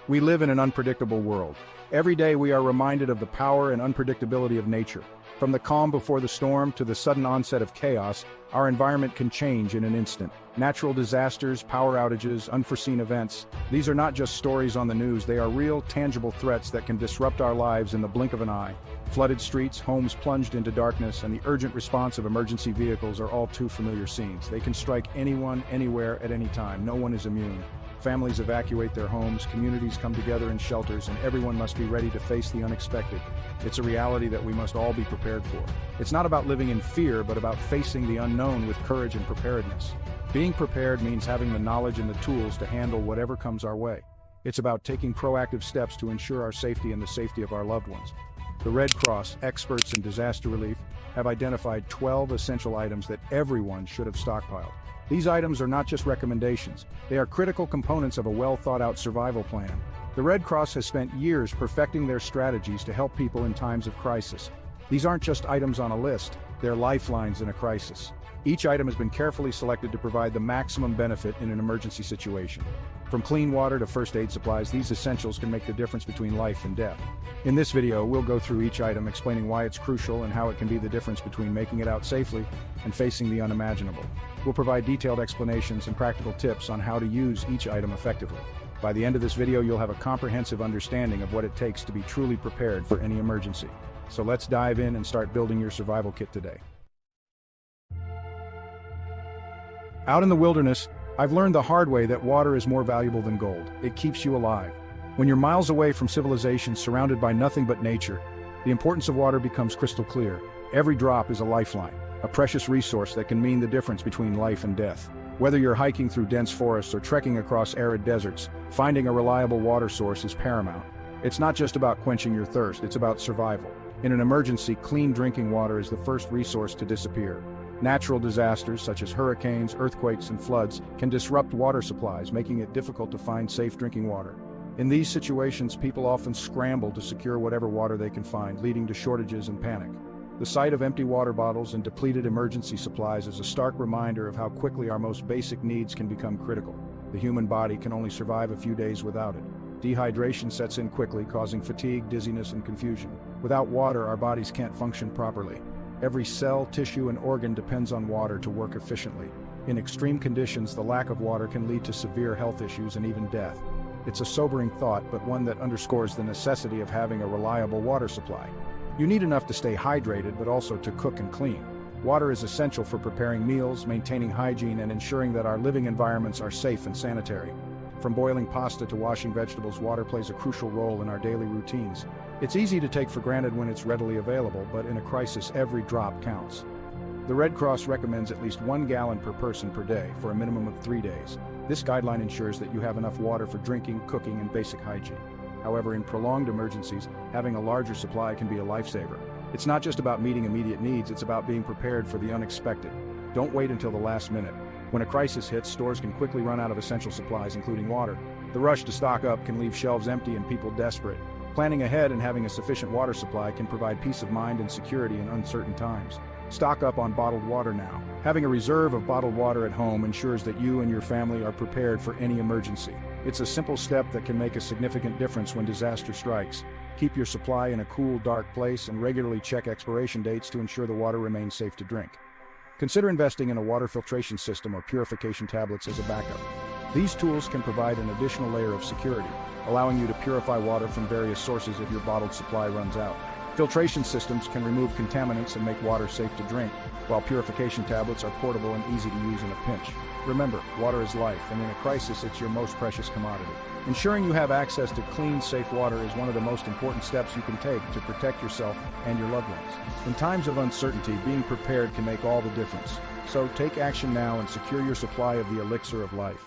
We live in an unpredictable world. Every day we are reminded of the power and unpredictability of nature. From the calm before the storm to the sudden onset of chaos, our environment can change in an instant. Natural disasters, power outages, unforeseen events. These are not just stories on the news, they are real, tangible threats that can disrupt our lives in the blink of an eye. Flooded streets, homes plunged into darkness, and the urgent response of emergency vehicles are all too familiar scenes. They can strike anyone, anywhere, at any time. No one is immune. Families evacuate their homes, communities come together in shelters, and everyone must be ready to face the unexpected. It's a reality that we must all be prepared for. It's not about living in fear, but about facing the unknown with courage and preparedness. Being prepared means having the knowledge and the tools to handle whatever comes our way. It's about taking proactive steps to ensure our safety and the safety of our loved ones. The Red Cross, experts in disaster relief, have identified 12 essential items that everyone should have stockpiled. These items are not just recommendations, they are critical components of a well-thought-out survival plan. The Red Cross has spent years perfecting their strategies to help people in times of crisis. These aren't just items on a list, they're lifelines in a crisis. Each item has been carefully selected to provide the maximum benefit in an emergency situation. From clean water to first aid supplies, these essentials can make the difference between life and death. In this video, we'll go through each item, explaining why it's crucial and how it can be the difference between making it out safely and facing the unimaginable. We'll provide detailed explanations and practical tips on how to use each item effectively. By the end of this video, you'll have a comprehensive understanding of what it takes to be truly prepared for any emergency. So let's dive in and start building your survival kit today. Out in the wilderness, I've learned the hard way that water is more valuable than gold. It keeps you alive. When you're miles away from civilization, surrounded by nothing but nature, the importance of water becomes crystal clear. Every drop is a lifeline, a precious resource that can mean the difference between life and death. Whether you're hiking through dense forests or trekking across arid deserts, finding a reliable water source is paramount. It's not just about quenching your thirst, it's about survival. In an emergency, clean drinking water is the first resource to disappear. Natural disasters such as hurricanes, earthquakes, and floods can disrupt water supplies, making it difficult to find safe drinking water. In these situations, people often scramble to secure whatever water they can find, leading to shortages and panic. The sight of empty water bottles and depleted emergency supplies is a stark reminder of how quickly our most basic needs can become critical. The human body can only survive a few days without it. Dehydration sets in quickly, causing fatigue, dizziness, and confusion. Without water, our bodies can't function properly. Every cell, tissue, and organ depends on water to work efficiently. In extreme conditions, the lack of water can lead to severe health issues and even death. It's a sobering thought, but one that underscores the necessity of having a reliable water supply. You need enough to stay hydrated, but also to cook and clean. Water is essential for preparing meals, maintaining hygiene, and ensuring that our living environments are safe and sanitary. From boiling pasta to washing vegetables, water plays a crucial role in our daily routines. It's easy to take for granted when it's readily available, but in a crisis, every drop counts. The Red Cross recommends at least 1 gallon per person per day for a minimum of 3 days. This guideline ensures that you have enough water for drinking, cooking, and basic hygiene. However, in prolonged emergencies, having a larger supply can be a lifesaver. It's not just about meeting immediate needs, it's about being prepared for the unexpected. Don't wait until the last minute. When a crisis hits, stores can quickly run out of essential supplies, including water. The rush to stock up can leave shelves empty and people desperate. Planning ahead and having a sufficient water supply can provide peace of mind and security in uncertain times. Stock up on bottled water now. Having a reserve of bottled water at home ensures that you and your family are prepared for any emergency. It's a simple step that can make a significant difference when disaster strikes. Keep your supply in a cool, dark place and regularly check expiration dates to ensure the water remains safe to drink. Consider investing in a water filtration system or purification tablets as a backup. These tools can provide an additional layer of security, allowing you to purify water from various sources if your bottled supply runs out. Filtration systems can remove contaminants and make water safe to drink, while purification tablets are portable and easy to use in a pinch. Remember, water is life, and in a crisis, it's your most precious commodity. Ensuring you have access to clean, safe water is one of the most important steps you can take to protect yourself and your loved ones. In times of uncertainty, being prepared can make all the difference. So take action now and secure your supply of the Elixir of Life.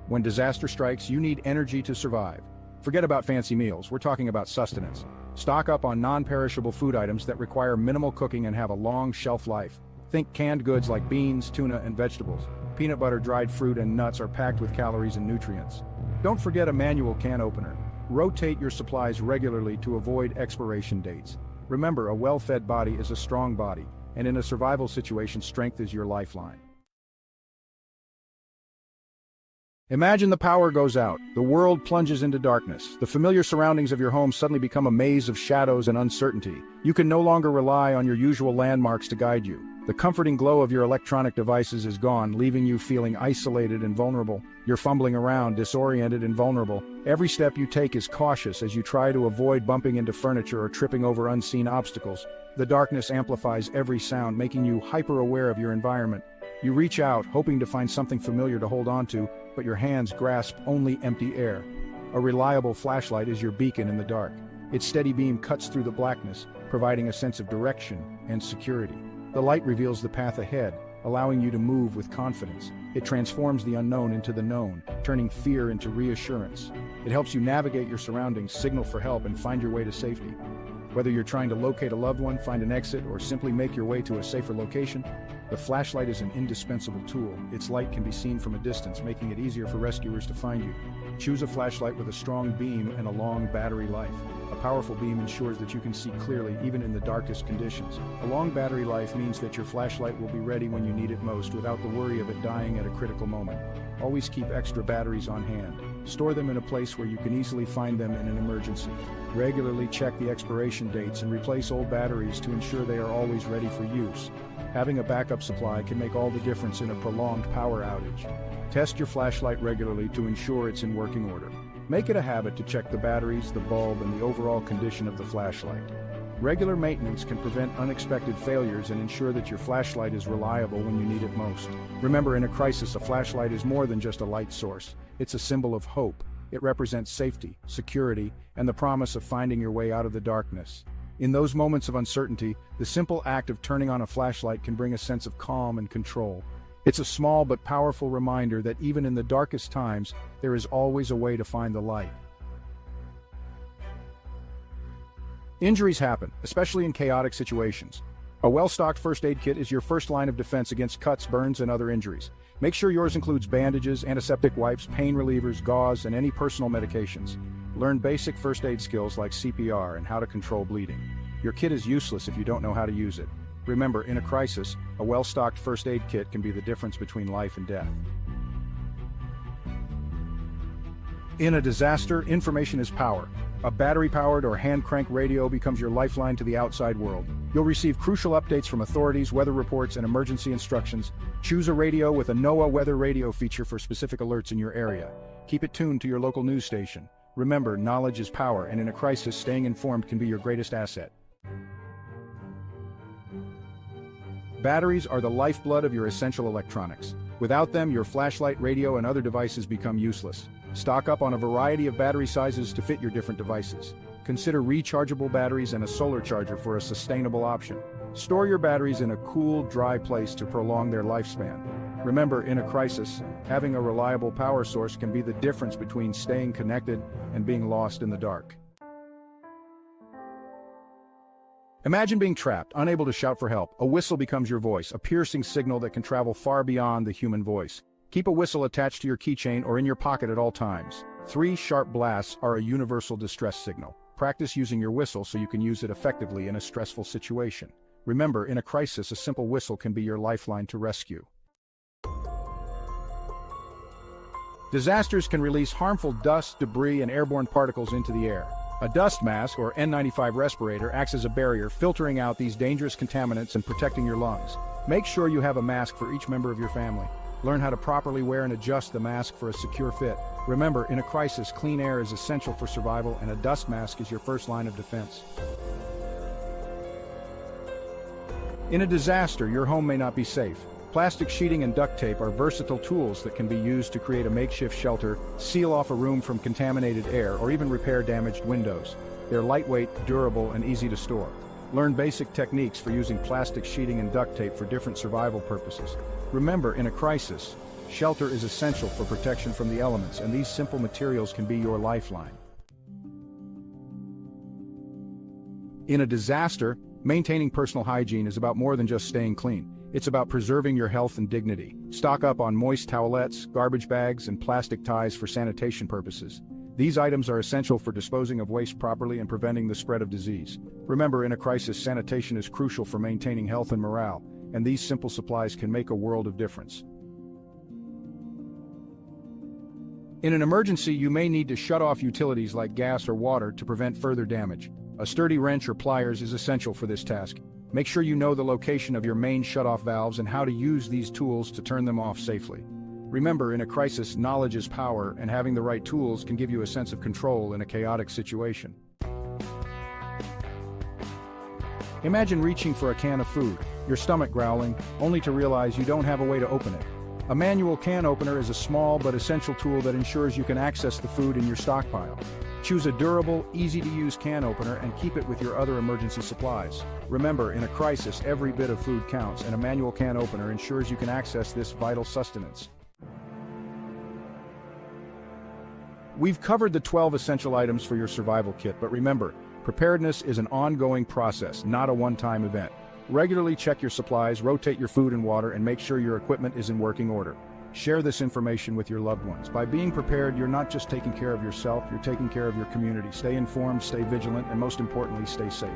When disaster strikes, you need energy to survive. Forget about fancy meals, we're talking about sustenance. Stock up on non-perishable food items that require minimal cooking and have a long shelf life. Think canned goods like beans, tuna, and vegetables. Peanut butter, dried fruit, and nuts are packed with calories and nutrients. Don't forget a manual can opener. Rotate your supplies regularly to avoid expiration dates. Remember, a well-fed body is a strong body, and in a survival situation, strength is your lifeline. Imagine the power goes out, the world plunges into darkness, the familiar surroundings of your home suddenly become a maze of shadows and uncertainty. You can no longer rely on your usual landmarks to guide you. The comforting glow of your electronic devices is gone, leaving you feeling isolated and vulnerable. You're fumbling around, disoriented and vulnerable. Every step you take is cautious as you try to avoid bumping into furniture or tripping over unseen obstacles. The darkness amplifies every sound, making you hyper-aware of your environment. You reach out, hoping to find something familiar to hold on to, but your hands grasp only empty air. A reliable flashlight is your beacon in the dark. Its steady beam cuts through the blackness, providing a sense of direction and security. The light reveals the path ahead, allowing you to move with confidence. It transforms the unknown into the known, turning fear into reassurance. It helps you navigate your surroundings, signal for help, and find your way to safety. Whether you're trying to locate a loved one, find an exit, or simply make your way to a safer location, the flashlight is an indispensable tool. Its light can be seen from a distance, making it easier for rescuers to find you. Choose a flashlight with a strong beam and a long battery life. A powerful beam ensures that you can see clearly even in the darkest conditions. A long battery life means that your flashlight will be ready when you need it most without the worry of it dying at a critical moment. Always keep extra batteries on hand. Store them in a place where you can easily find them in an emergency. Regularly check the expiration dates and replace old batteries to ensure they are always ready for use. Having a backup supply can make all the difference in a prolonged power outage. Test your flashlight regularly to ensure it's in working order. Make it a habit to check the batteries, the bulb, and the overall condition of the flashlight. Regular maintenance can prevent unexpected failures and ensure that your flashlight is reliable when you need it most. Remember, in a crisis, a flashlight is more than just a light source. It's a symbol of hope. It represents safety, security, and the promise of finding your way out of the darkness. In those moments of uncertainty, the simple act of turning on a flashlight can bring a sense of calm and control. It's a small but powerful reminder that even in the darkest times, there is always a way to find the light. Injuries happen, especially in chaotic situations. A well-stocked first aid kit is your first line of defense against cuts, burns, and other injuries. Make sure yours includes bandages, antiseptic wipes, pain relievers, gauze, and any personal medications. Learn basic first aid skills like CPR and how to control bleeding. Your kit is useless if you don't know how to use it. Remember, in a crisis, a well-stocked first aid kit can be the difference between life and death. In a disaster, information is power. A battery-powered or hand-crank radio becomes your lifeline to the outside world. You'll receive crucial updates from authorities, weather reports, and emergency instructions. Choose a radio with a NOAA weather radio feature for specific alerts in your area. Keep it tuned to your local news station. Remember, knowledge is power, and in a crisis, staying informed can be your greatest asset. Batteries are the lifeblood of your essential electronics. Without them, your flashlight, radio, and other devices become useless. Stock up on a variety of battery sizes to fit your different devices. Consider rechargeable batteries and a solar charger for a sustainable option. Store your batteries in a cool, dry place to prolong their lifespan. Remember, in a crisis, having a reliable power source can be the difference between staying connected and being lost in the dark. Imagine being trapped, unable to shout for help. A whistle becomes your voice, a piercing signal that can travel far beyond the human voice. Keep a whistle attached to your keychain or in your pocket at all times. 3 sharp blasts are a universal distress signal. Practice using your whistle so you can use it effectively in a stressful situation. Remember, in a crisis, a simple whistle can be your lifeline to rescue. Disasters can release harmful dust, debris, and airborne particles into the air. A dust mask, or N95 respirator, acts as a barrier, filtering out these dangerous contaminants and protecting your lungs. Make sure you have a mask for each member of your family. Learn how to properly wear and adjust the mask for a secure fit. Remember, in a crisis, clean air is essential for survival, and a dust mask is your first line of defense. In a disaster, your home may not be safe. Plastic sheeting and duct tape are versatile tools that can be used to create a makeshift shelter, seal off a room from contaminated air, or even repair damaged windows. They're lightweight, durable, and easy to store. Learn basic techniques for using plastic sheeting and duct tape for different survival purposes. Remember, in a crisis, shelter is essential for protection from the elements, and these simple materials can be your lifeline. In a disaster, maintaining personal hygiene is about more than just staying clean. It's about preserving your health and dignity. Stock up on moist towelettes, garbage bags, and plastic ties for sanitation purposes. These items are essential for disposing of waste properly and preventing the spread of disease. Remember, in a crisis, sanitation is crucial for maintaining health and morale, and these simple supplies can make a world of difference. In an emergency, you may need to shut off utilities like gas or water to prevent further damage. A sturdy wrench or pliers is essential for this task. Make sure you know the location of your main shutoff valves and how to use these tools to turn them off safely. Remember, in a crisis, knowledge is power, and having the right tools can give you a sense of control in a chaotic situation. Imagine reaching for a can of food, your stomach growling, only to realize you don't have a way to open it. A manual can opener is a small but essential tool that ensures you can access the food in your stockpile. Choose a durable, easy-to-use can opener and keep it with your other emergency supplies. Remember, in a crisis, every bit of food counts, and a manual can opener ensures you can access this vital sustenance. We've covered the 12 essential items for your survival kit, but remember, preparedness is an ongoing process, not a one-time event. Regularly check your supplies, rotate your food and water, and make sure your equipment is in working order. Share this information with your loved ones. By being prepared, you're not just taking care of yourself, you're taking care of your community. Stay informed, stay vigilant, and most importantly, stay safe.